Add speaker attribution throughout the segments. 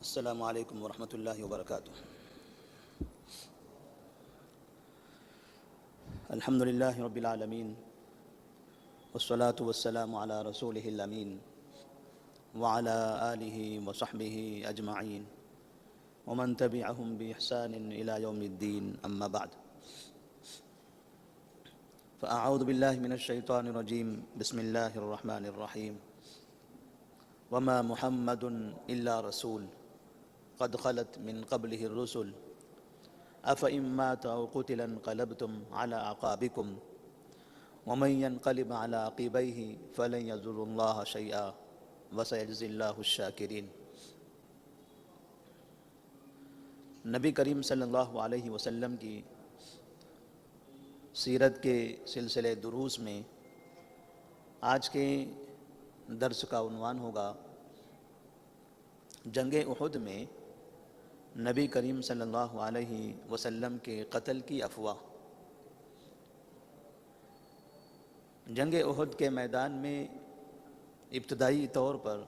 Speaker 1: السلام علیکم ورحمۃ اللہ وبرکاتہ۔ الحمد للہ رب العالمین والصلاة والسلام علی رسولہ الامین وعلی آلہ وصحبہ اجمعین ومن تبعہم بإحسان الی یوم الدین، اما بعد فاعوذ باللہ من الشیطان الرجیم، بسم اللہ الرحمن الرحیم۔ وما محمد الا رسول قد خلت من قبله الرسل افإن مات أو قتل انقلبتم على أعقابكم ومن ينقلب على عقبيه فلن يضر الله شيئا وسيجزي الله الشاكرين۔ نبی کریم صلی اللہ علیہ وسلم کی سیرت کے سلسلے دروس میں آج کے درس کا عنوان ہوگا جنگ احد میں نبی کریم صلی اللہ علیہ وسلم کے قتل کی افواہ۔ جنگ احد کے میدان میں ابتدائی طور پر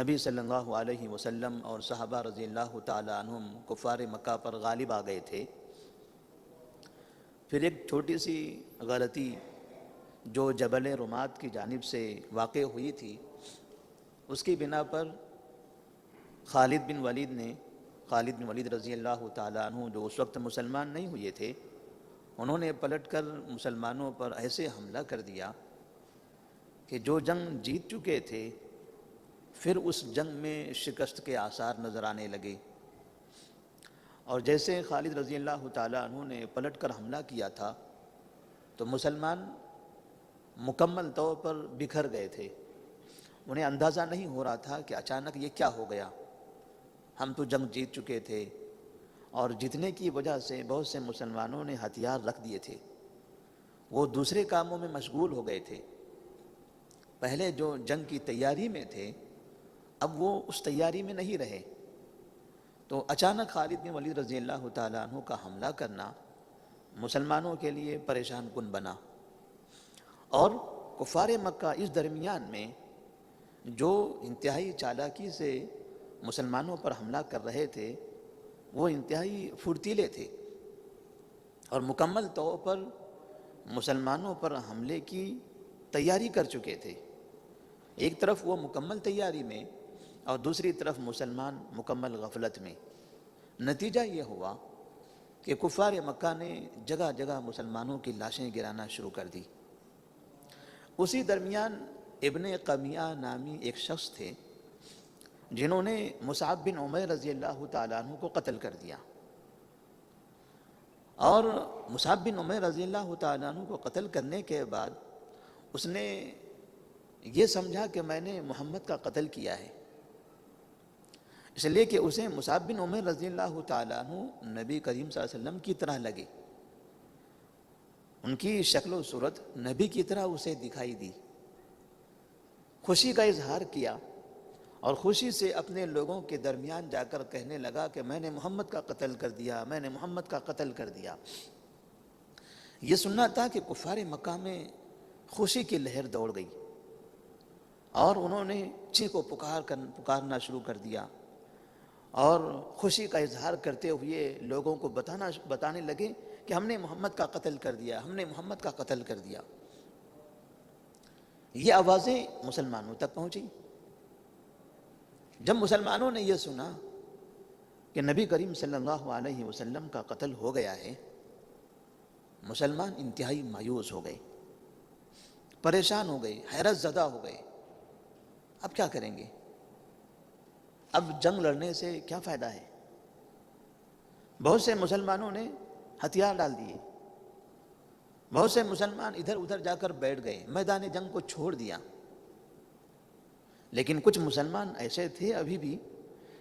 Speaker 1: نبی صلی اللہ علیہ وسلم اور صحابہ رضی اللہ تعالی عنہم کفار مکہ پر غالب آ گئے تھے۔ پھر ایک چھوٹی سی غلطی جو جبل رمات کی جانب سے واقع ہوئی تھی، اس کی بنا پر خالد بن ولید رضی اللہ تعالیٰ عنہ، جو اس وقت مسلمان نہیں ہوئے تھے، انہوں نے پلٹ کر مسلمانوں پر ایسے حملہ کر دیا کہ جو جنگ جیت چکے تھے پھر اس جنگ میں شکست کے آثار نظر آنے لگے۔ اور جیسے خالد رضی اللہ تعالیٰ عنہ نے پلٹ کر حملہ کیا تھا تو مسلمان مکمل طور پر بکھر گئے تھے۔ انہیں اندازہ نہیں ہو رہا تھا کہ اچانک یہ کیا ہو گیا۔ ہم تو جنگ جیت چکے تھے اور جیتنے کی وجہ سے بہت سے مسلمانوں نے ہتھیار رکھ دیے تھے، وہ دوسرے کاموں میں مشغول ہو گئے تھے۔ پہلے جو جنگ کی تیاری میں تھے اب وہ اس تیاری میں نہیں رہے۔ تو اچانک خالد بن ولید رضی اللہ تعالیٰ عنہ کا حملہ کرنا مسلمانوں کے لیے پریشان کن بنا، اور کفار مکہ اس درمیان میں جو انتہائی چالاکی سے مسلمانوں پر حملہ کر رہے تھے وہ انتہائی پھرتیلے تھے اور مکمل طور پر مسلمانوں پر حملے کی تیاری کر چکے تھے۔ ایک طرف وہ مکمل تیاری میں اور دوسری طرف مسلمان مکمل غفلت میں۔ نتیجہ یہ ہوا کہ کفار مکہ نے جگہ جگہ مسلمانوں کی لاشیں گرانا شروع کر دی۔ اسی درمیان ابن قمیہ نامی ایک شخص تھے جنہوں نے مصعب بن عمیر رضی اللہ تعالیٰ عنہ کو قتل کر دیا، اور مصعب بن عمیر رضی اللہ تعالیٰ عنہ کو قتل کرنے کے بعد اس نے یہ سمجھا کہ میں نے محمد کا قتل کیا ہے، اس لیے کہ اسے مصعب بن عمیر رضی اللہ تعالیٰ عنہ نبی کریم صلی اللہ علیہ وسلم کی طرح لگے، ان کی شکل و صورت نبی کی طرح اسے دکھائی دی۔ خوشی کا اظہار کیا اور خوشی سے اپنے لوگوں کے درمیان جا کر کہنے لگا کہ میں نے محمد کا قتل کر دیا، میں نے محمد کا قتل کر دیا۔ یہ سننا تھا کہ کفار مکہ میں خوشی کی لہر دوڑ گئی اور انہوں نے چیخ و پکارنا شروع کر دیا اور خوشی کا اظہار کرتے ہوئے لوگوں کو بتانے لگے کہ ہم نے محمد کا قتل کر دیا، ہم نے محمد کا قتل کر دیا۔ یہ آوازیں مسلمانوں تک پہنچی۔ جب مسلمانوں نے یہ سنا کہ نبی کریم صلی اللہ علیہ وسلم کا قتل ہو گیا ہے، مسلمان انتہائی مایوس ہو گئے، پریشان ہو گئے، حیرت زدہ ہو گئے۔ اب کیا کریں گے؟ اب جنگ لڑنے سے کیا فائدہ ہے؟ بہت سے مسلمانوں نے ہتھیار ڈال دیے، بہت سے مسلمان ادھر ادھر جا کر بیٹھ گئے، میدان جنگ کو چھوڑ دیا۔ لیکن کچھ مسلمان ایسے تھے ابھی بھی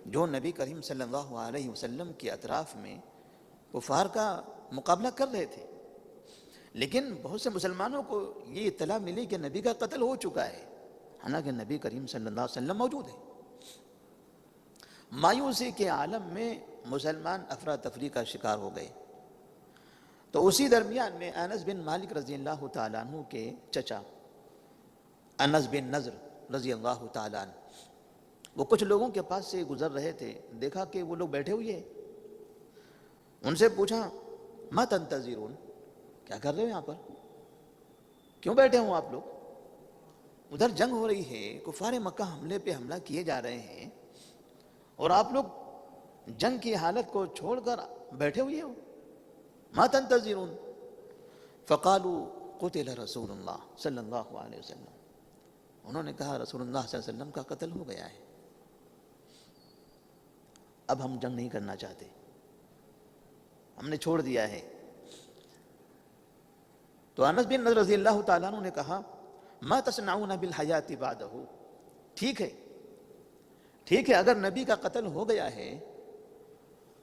Speaker 1: جو نبی کریم صلی اللہ علیہ وسلم کے اطراف میں کفار کا مقابلہ کر رہے تھے، لیکن بہت سے مسلمانوں کو یہ اطلاع ملی کہ نبی کا قتل ہو چکا ہے، حالانکہ نبی کریم صلی اللہ علیہ وسلم موجود ہے۔ مایوسی کے عالم میں مسلمان افراتفری کا شکار ہو گئے۔ تو اسی درمیان میں انس بن مالک رضی اللہ تعالیٰ عنہ کے چچا انس بن نضر رضی اللہ تعالیٰ عنہ، وہ کچھ لوگوں کے پاس سے گزر رہے تھے، دیکھا کہ وہ لوگ بیٹھے ہوئے ہیں، ان سے پوچھا ما تنتظرون، کیا کر رہے ہو یہاں پر، کیوں بیٹھے ہوں آپ لوگ؟ ادھر جنگ ہو رہی ہے، کفار مکہ حملے پہ حملہ کیے جا رہے ہیں، اور آپ لوگ جنگ کی حالت کو چھوڑ کر بیٹھے ہوئے ہو، ما تنتظرون؟ فقالوا قتل رسول اللہ صلی اللہ علیہ وسلم، انہوں نے کہا رسول اللہ صلی اللہ علیہ وسلم کا قتل ہو گیا ہے، اب ہم جنگ نہیں کرنا چاہتے، ہم نے چھوڑ دیا ہے۔ تو انس بن نضر رضی اللہ تعالیٰ عنہ نے کہا ما تصنعون بالحیات بعدہ، ٹھیک ہے اگر نبی کا قتل ہو گیا ہے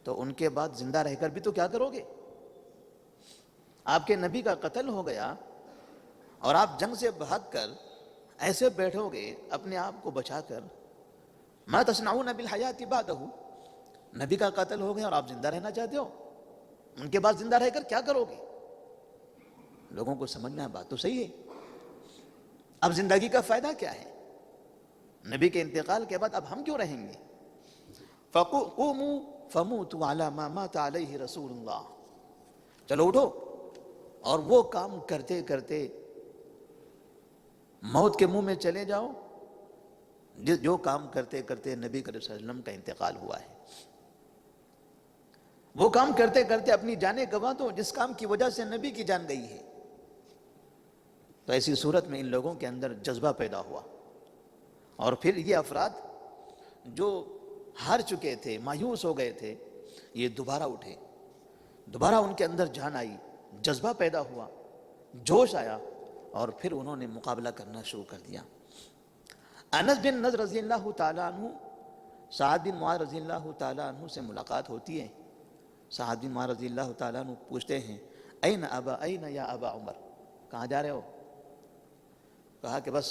Speaker 1: تو ان کے بعد زندہ رہ کر بھی تو کیا کرو گے؟ آپ کے نبی کا قتل ہو گیا اور آپ جنگ سے بھاگ کر ایسے بیٹھو گے اپنے آپ کو بچا کر، ما تصنعون بالحیات بعدہ، نبی کا قتل ہو گیا اور آپ زندہ رہنا چاہتے ہو، ان کے بعد زندہ رہ کر کیا کرو گے؟ لوگوں کو سمجھنا بات تو صحیح ہے، اب زندگی کا فائدہ کیا ہے؟ نبی کے انتقال کے بعد اب ہم کیوں رہیں گے؟ فَقُومُوا فَمُوتُوا عَلَى مَا مَاتَ عَلَيْهِ رسول اللہ، چلو اٹھو اور وہ کام کرتے کرتے موت کے منہ میں چلے جاؤ جو کام کرتے کرتے نبی کریم صلی اللہ علیہ وسلم کا انتقال ہوا ہے، وہ کام کرتے کرتے اپنی جانیں گنوا دو جس کام کی وجہ سے نبی کی جان گئی ہے۔ تو ایسی صورت میں ان لوگوں کے اندر جذبہ پیدا ہوا، اور پھر یہ افراد جو ہار چکے تھے، مایوس ہو گئے تھے، یہ دوبارہ اٹھے، دوبارہ ان کے اندر جان آئی، جذبہ پیدا ہوا، جوش آیا، اور پھر انہوں نے مقابلہ کرنا شروع کر دیا۔ انس بن نضر رضی اللہ تعالیٰ عنہ، سعد بن معاذ رضی اللہ تعالیٰ عنہ سے ملاقات ہوتی ہے، سعد بن معاذ رضی اللہ تعالیٰ عنہ پوچھتے ہیں این یا ابا عمر، کہاں جا رہے ہو؟ کہا کہ بس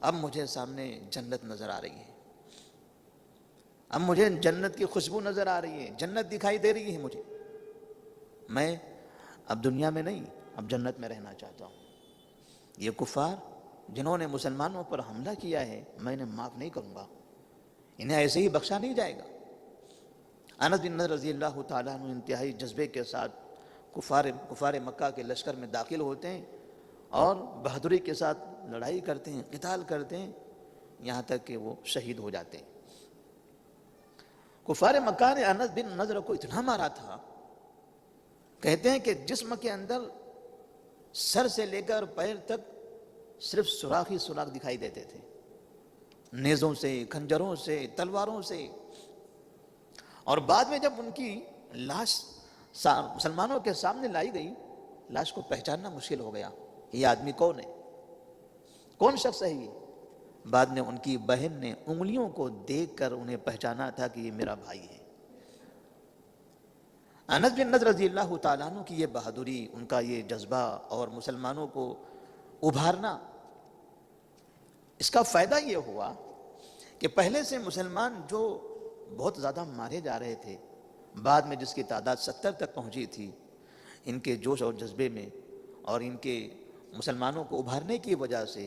Speaker 1: اب مجھے سامنے جنت نظر آ رہی ہے، اب مجھے جنت کی خوشبو نظر آ رہی ہے، جنت دکھائی دے رہی ہے مجھے، میں اب دنیا میں نہیں، اب جنت میں رہنا چاہتا ہوں۔ یہ کفار جنہوں نے مسلمانوں پر حملہ کیا ہے میں انہیں معاف نہیں کروں گا، انہیں ایسے ہی بخشا نہیں جائے گا۔ انس بن نضر رضی اللہ تعالیٰ عنہ انتہائی جذبے کے ساتھ کفار مکہ کے لشکر میں داخل ہوتے ہیں اور بہادری کے ساتھ لڑائی کرتے ہیں، قتال کرتے ہیں، یہاں تک کہ وہ شہید ہو جاتے ہیں۔ کفار مکہ نے انس بن نضر کو اتنا مارا تھا، کہتے ہیں کہ جسم کے اندر سر سے لے کر پیر تک صرف سوراخ ہی سوراخ دکھائی دیتے تھے، نیزوں سے، خنجروں سے، تلواروں سے، اور بعد میں جب ان کی لاش مسلمانوں کے سامنے لائی گئی، لاش کو پہچاننا مشکل ہو گیا، یہ آدمی کون ہے، کون شخص ہے یہ؟ بعد میں ان کی بہن نے انگلیوں کو دیکھ کر انہیں پہچانا تھا کہ یہ میرا بھائی ہے۔ انس بن نضر رضی اللہ تعالیٰ عنہ کی یہ بہادری، ان کا یہ جذبہ اور مسلمانوں کو ابھارنا، اس کا فائدہ یہ ہوا کہ پہلے سے مسلمان جو بہت زیادہ مارے جا رہے تھے، بعد میں جس کی تعداد 70 تک پہنچی تھی، ان کے جوش اور جذبے میں اور ان کے مسلمانوں کو ابھارنے کی وجہ سے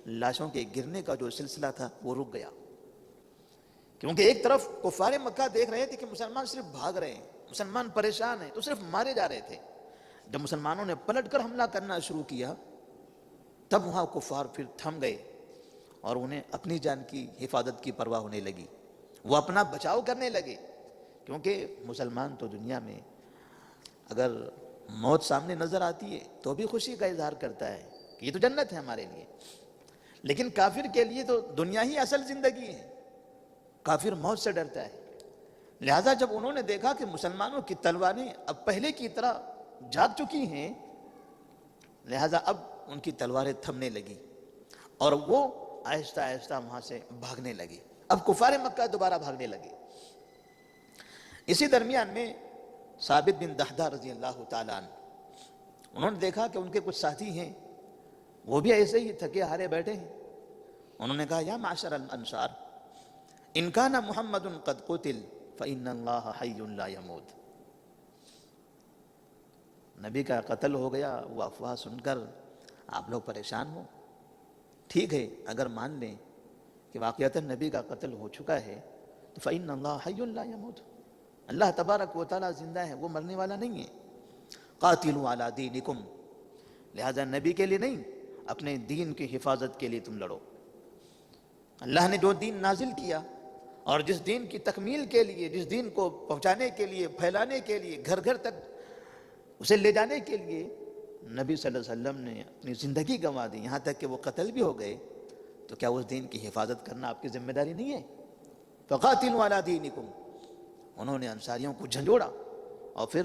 Speaker 1: لاشوں کے گرنے کا جو سلسلہ تھا وہ رک گیا، کیونکہ ایک طرف کفار مکہ دیکھ رہے تھے کہ مسلمان صرف بھاگ رہے ہیں، مسلمان پریشان ہیں، تو صرف مارے جا رہے تھے۔ جب مسلمانوں نے پلٹ کر حملہ کرنا شروع کیا تب وہاں کفار پھر تھم گئے اور انہیں اپنی جان کی حفاظت کی پرواہ ہونے لگی، وہ اپنا بچاؤ کرنے لگے، کیونکہ مسلمان تو دنیا میں اگر موت سامنے نظر آتی ہے تو بھی خوشی کا اظہار کرتا ہے کہ یہ تو جنت ہے ہمارے لیے، لیکن کافر کے لیے تو دنیا ہی اصل زندگی ہے، کافر موت سے ڈرتا ہے۔ لہٰذا جب انہوں نے دیکھا کہ مسلمانوں کی تلواریں اب پہلے کی طرح جاگ چکی ہیں، لہٰذا اب ان کی تلواریں تھمنے لگی اور وہ آہستہ آہستہ وہاں سے بھاگنے لگے، اب کفار مکہ دوبارہ بھاگنے لگے۔ اسی درمیان میں ثابت بن دحدہ رضی اللہ تعالیٰ عنہ، انہوں نے دیکھا کہ ان کے کچھ ساتھی ہیں وہ بھی ایسے ہی تھکے ہارے بیٹھے ہیں، انہوں نے کہا یا معشر الانصار ان کان محمد قد قتل فإن اللہ حی لا يموت، نبی کا قتل ہو گیا، وہ افواہ سن کر آپ لوگ پریشان ہو، ٹھیک ہے اگر مان لیں کہ واقعتاً نبی کا قتل ہو چکا ہے، تو فَإِنَّ اللَّهَ حَيٌّ لَا يَمُوتُ، اللہ تبارک و تعالیٰ زندہ ہے، وہ مرنے والا نہیں ہے۔ قاتلوا علی دینکم، لہذا نبی کے لیے نہیں، اپنے دین کی حفاظت کے لیے تم لڑو۔ اللہ نے جو دین نازل کیا اور جس دین کی تکمیل کے لیے، جس دین کو پہنچانے کے لیے، پھیلانے کے لیے، گھر گھر تک اسے لے جانے کے لیے نبی صلی اللہ علیہ وسلم نے اپنی زندگی گنوا دی، یہاں تک کہ وہ قتل بھی ہو گئے، تو کیا اس دین کی حفاظت کرنا آپ کی ذمہ داری نہیں ہے؟ فَقَاتِلُوا عَلَىٰ دِينِكُمْ، انہوں نے انصاریوں کو جھنجھوڑا اور پھر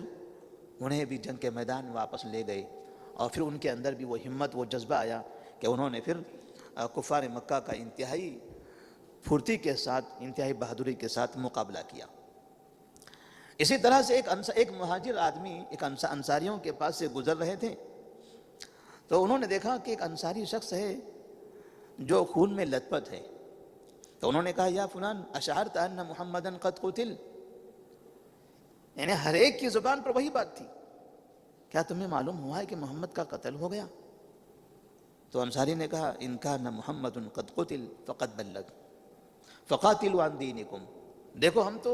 Speaker 1: انہیں بھی جنگ کے میدان میں واپس لے گئے، اور پھر ان کے اندر بھی وہ ہمت، وہ جذبہ آیا کہ انہوں نے پھر کفار مکہ کا انتہائی پھرتی کے ساتھ، انتہائی بہادری کے ساتھ مقابلہ کیا۔ اسی طرح سے ایک مہاجر آدمی ایک انصاریوں کے پاس سے گزر رہے تھے، تو انہوں نے دیکھا کہ ایک انصاری شخص ہے جو خون میں لت پت ہے، تو انہوں نے کہا یا فلان اشعرت ان محمدن قد قتل، یعنی ہر ایک کی زبان پر وہی بات تھی، کیا تمہیں معلوم ہوا ہے کہ محمد کا قتل ہو گیا؟ تو انصاری نے کہا ان کان محمد قد قتل فقد بلغ فقاتلوا عن دینکم، دیکھو ہم تو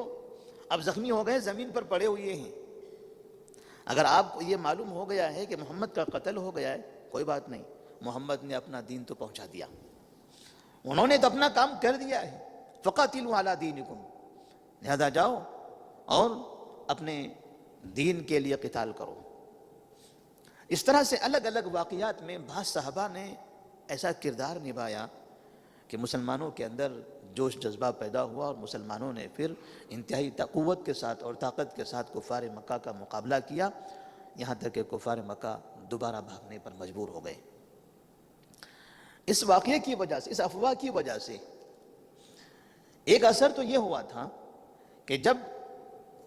Speaker 1: اب زخمی ہو گئے، زمین پر پڑے ہوئے ہیں، اگر آپ کو یہ معلوم ہو گیا ہے کہ محمد کا قتل ہو گیا ہے، کوئی بات نہیں، محمد نے اپنا دین تو پہنچا دیا، انہوں نے تو اپنا کام کر دیا ہے، فقاتلوا علی دینکم، لہذا جاؤ اور اپنے دین کے لیے قتال کرو۔ اس طرح سے الگ الگ واقعات میں بعض صحابہ نے ایسا کردار نبھایا کہ مسلمانوں کے اندر جوش جذبہ پیدا ہوا، اور مسلمانوں نے پھر انتہائی قوت کے ساتھ اور طاقت کے ساتھ کفار مکہ کا مقابلہ کیا، یہاں تک کہ کفار مکہ دوبارہ بھاگنے پر مجبور ہو گئے۔ اس واقعے کی وجہ سے، اس افواہ کی وجہ سے ایک اثر تو یہ ہوا تھا کہ جب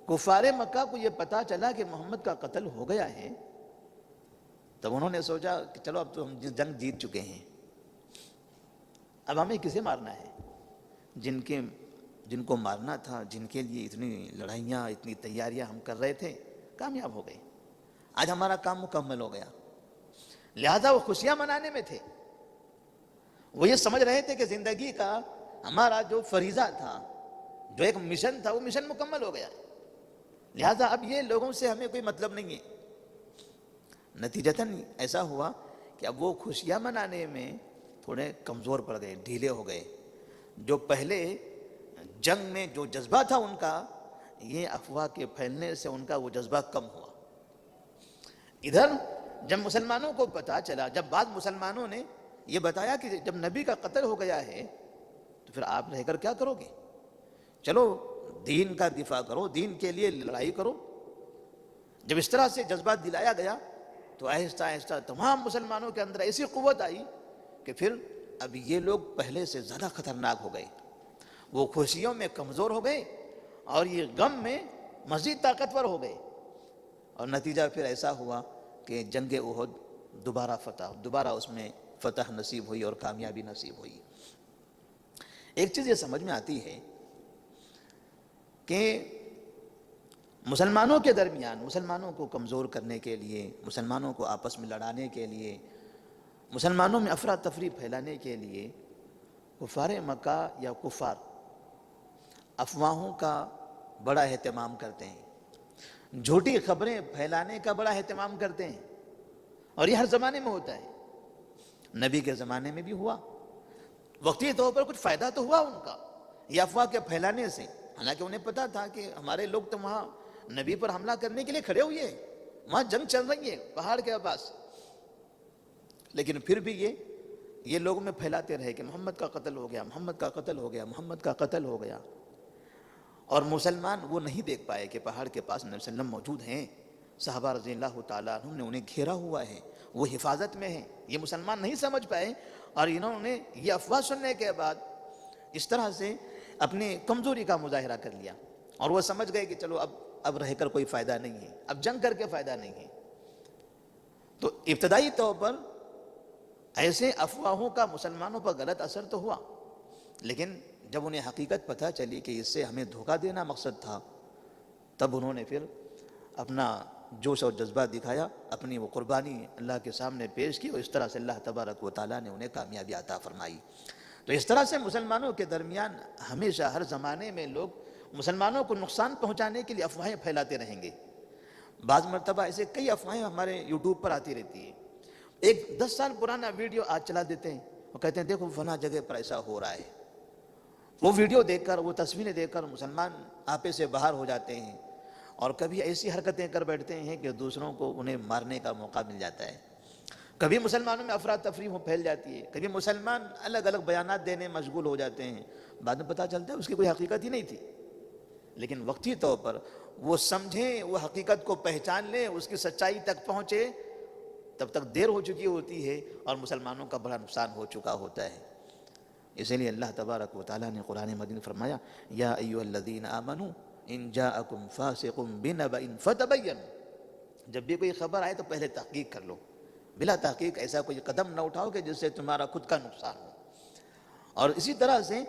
Speaker 1: کفار مکہ کو یہ پتا چلا کہ محمد کا قتل ہو گیا ہے، تب انہوں نے سوچا کہ چلو اب تو ہم جنگ جیت چکے ہیں، اب ہمیں کسے مارنا ہے؟ جن کو مارنا تھا، جن کے لیے اتنی لڑائیاں، اتنی تیاریاں ہم کر رہے تھے، کامیاب ہو گئے، آج ہمارا کام مکمل ہو گیا۔ لہذا وہ خوشیاں منانے میں تھے، وہ یہ سمجھ رہے تھے کہ زندگی کا ہمارا جو فریضہ تھا، جو ایک مشن تھا، وہ مشن مکمل ہو گیا، لہذا اب یہ لوگوں سے ہمیں کوئی مطلب نہیں ہے۔ نتیجتاً ایسا ہوا کہ اب وہ خوشیاں منانے میں تھوڑے کمزور پڑ گئے، ڈھیلے ہو گئے، جو پہلے جنگ میں جو جذبہ تھا ان کا، یہ افواہ کے پھیلنے سے ان کا وہ جذبہ کم ہوا۔ ادھر جب مسلمانوں کو پتا چلا، جب بعض مسلمانوں نے یہ بتایا کہ جب نبی کا قتل ہو گیا ہے تو پھر آپ رہ کر کیا کرو گے؟ چلو دین کا دفاع کرو، دین کے لیے لڑائی کرو۔ جب اس طرح سے جذبہ دلایا گیا تو آہستہ آہستہ تمام مسلمانوں کے اندر ایسی قوت آئی کہ پھر اب یہ لوگ پہلے سے زیادہ خطرناک ہو گئے، وہ خوشیوں میں کمزور ہو گئے اور یہ غم میں مزید طاقتور ہو گئے، اور نتیجہ پھر ایسا ہوا کہ جنگ احد دوبارہ اس میں فتح نصیب ہوئی اور کامیابی نصیب ہوئی۔ ایک چیز یہ سمجھ میں آتی ہے کہ مسلمانوں کے درمیان، مسلمانوں کو کمزور کرنے کے لیے، مسلمانوں کو آپس میں لڑانے کے لیے، مسلمانوں میں افراتفری پھیلانے کے لیے کفار مکہ یا کفار افواہوں کا بڑا اہتمام کرتے ہیں، جھوٹی خبریں پھیلانے کا بڑا اہتمام کرتے ہیں، اور یہ ہر زمانے میں ہوتا ہے۔ نبی کے زمانے میں بھی ہوا، وقتی طور پر کچھ فائدہ تو ہوا ان کا یہ افواہ کے پھیلانے سے، حالانکہ انہیں پتا تھا کہ ہمارے لوگ تو وہاں نبی پر حملہ کرنے کے لیے کھڑے ہوئے ہیں، وہاں جنگ چل رہی ہے پہاڑ کے پاس، لیکن پھر بھی یہ لوگوں میں پھیلاتے رہے کہ محمد کا قتل ہو گیا، محمد کا قتل ہو گیا، محمد کا قتل ہو گیا، اور مسلمان وہ نہیں دیکھ پائے کہ پہاڑ کے پاس نبی صلی اللہ علیہ وسلم موجود ہیں، صحابہ رضی اللہ تعالیٰ عنہ نے انہیں گھیرا ہوا ہے، وہ حفاظت میں ہیں، یہ مسلمان نہیں سمجھ پائے، اور انہوں نے یہ افواہ سننے کے بعد اس طرح سے اپنی کمزوری کا مظاہرہ کر لیا، اور وہ سمجھ گئے کہ چلو اب رہ کر کوئی فائدہ نہیں ہے، اب جنگ کر کے فائدہ نہیں ہے۔ تو ابتدائی طور پر ایسے افواہوں کا مسلمانوں پر غلط اثر تو ہوا، لیکن جب انہیں حقیقت پتہ چلی کہ اس سے ہمیں دھوکہ دینا مقصد تھا، تب انہوں نے پھر اپنا جوش اور جذبہ دکھایا، اپنی وہ قربانی اللہ کے سامنے پیش کی، اور اس طرح سے اللہ تبارک و تعالیٰ نے انہیں کامیابی عطا فرمائی۔ تو اس طرح سے مسلمانوں کے درمیان ہمیشہ ہر زمانے میں لوگ مسلمانوں کو نقصان پہنچانے کے لیے افواہیں پھیلاتے رہیں گے. بعض مرتبہ ایسے کئی افواہیں ہمارے یوٹیوب پر آتی رہتی ہیں. ایک 10 سال پرانا ویڈیو آج چلا دیتے ہیں، وہ کہتے ہیں دیکھو فلاں جگہ پر ایسا ہو رہا ہے. وہ ویڈیو دیکھ کر، وہ تصویریں دیکھ کر مسلمان آپے سے باہر ہو جاتے ہیں، اور کبھی ایسی حرکتیں کر بیٹھتے ہیں کہ دوسروں کو انہیں مارنے کا موقع مل جاتا ہے. کبھی مسلمانوں میں افراتفری پھیل جاتی ہے، کبھی مسلمان الگ الگ بیانات دینے مشغول ہو جاتے ہیں، بعد میں پتہ چلتا ہے اس کی کوئی حقیقت ہی نہیں تھی. لیکن وقتی طور پر وہ سمجھیں، وہ حقیقت کو پہچان لیں، اس کی سچائی تک پہنچے، تب تک دیر ہو چکی ہوتی ہے اور مسلمانوں کا بڑا نقصان ہو چکا ہوتا ہے. اسی لیے اللہ تبارک و تعالیٰ نے قرآن مجید میں فرمایا یا ایھا الذین آمنوا ان جاءکم فاسق بنبأ فتبینوا، جب بھی کوئی خبر آئے تو پہلے تحقیق کر لو، بلا تحقیق ایسا کوئی قدم نہ اٹھاؤ کہ جس سے تمہارا خود کا نقصان ہو. اور اسی طرح سے نبی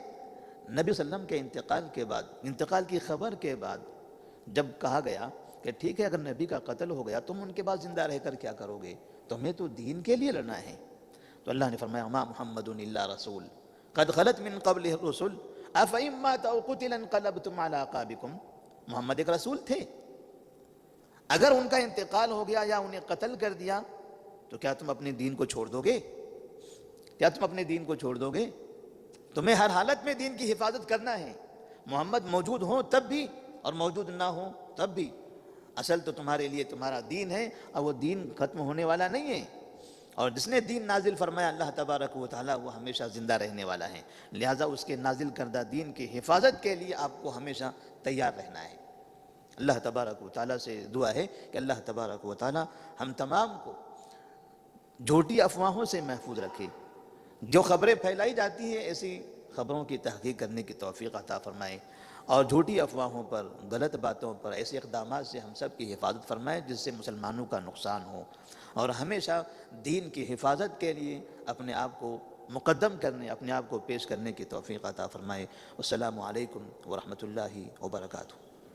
Speaker 1: صلی اللہ علیہ وسلم کے انتقال کے بعد، انتقال کی خبر کے بعد جب کہا گیا کہ ٹھیک ہے اگر نبی کا قتل ہو گیا تم ان کے بعد زندہ رہ کر کیا کرو گے، تمہیں تو دین کے لیے لڑنا ہے. تو اللہ نے فرمایا ما محمد الا رسول قد خلت من قبلہ الرسل افئن مات او قتل انقلبتم علی اعقابکم. محمد ایک رسول تھے، اگر ان کا انتقال ہو گیا یا انہیں قتل کر دیا تو کیا تم اپنے دین کو چھوڑ دو گے؟ کیا تم اپنے دین کو چھوڑ دو گے؟ تمہیں ہر حالت میں دین کی حفاظت کرنا ہے، محمد موجود ہوں تب بھی اور موجود نہ ہوں تب بھی. اصل تو تمہارے لیے تمہارا دین ہے اور وہ دین ختم ہونے والا نہیں ہے، اور جس نے دین نازل فرمایا اللہ تبارک و تعالیٰ وہ ہمیشہ زندہ رہنے والا ہے. لہٰذا اس کے نازل کردہ دین کی حفاظت کے لیے آپ کو ہمیشہ تیار رہنا ہے. اللہ تبارک و تعالیٰ سے دعا ہے کہ اللہ تبارک و تعالیٰ ہم تمام کو جھوٹی افواہوں سے محفوظ رکھے. جو خبریں پھیلائی جاتی ہیں ایسی خبروں کی تحقیق کرنے کی توفیق عطا فرمائے، اور جھوٹی افواہوں پر، غلط باتوں پر، ایسے اقدامات سے ہم سب کی حفاظت فرمائے جس سے مسلمانوں کا نقصان ہو، اور ہمیشہ دین کی حفاظت کے لیے اپنے آپ کو مقدم کرنے، اپنے آپ کو پیش کرنے کی توفیق عطا فرمائے. السلام علیکم ورحمۃ اللہ وبرکاتہ.